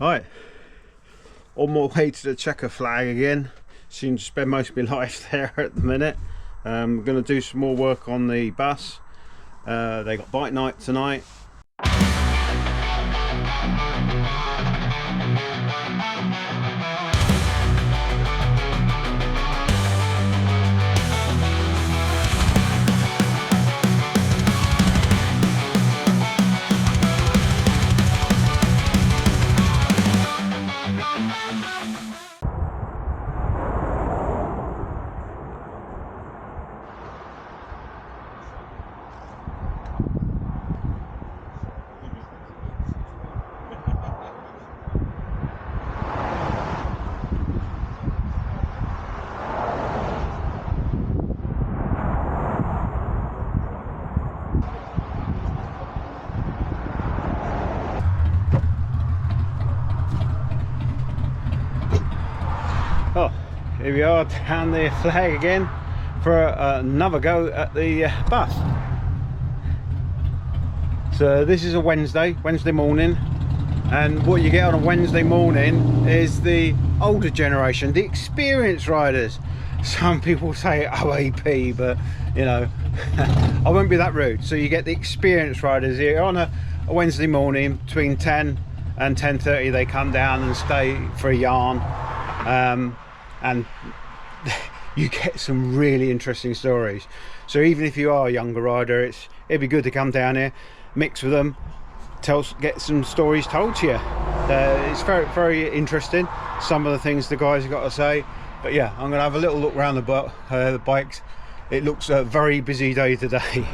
Right, on my way to the checker flag again. Seem to spend most of my life there at the minute. We're going to do some more work on the bus. They got bike night tonight. Oh, here we are down the flag again for another go at the bus. So this is a Wednesday morning, and what you get on a Wednesday morning is the older generation, the experienced riders. Some people say OAP, but you know, I won't be that rude. So you get the experienced riders here on a Wednesday morning between 10 and 10:30. They come down and stay for a yarn. And you get some really interesting stories. So even if you are a younger rider, it'd be good to come down here, mix with them, get some stories told to you. It's very, very interesting, some of the things the guys have got to say. But yeah, I'm going to have a little look around the bikes. It looks a very busy day today.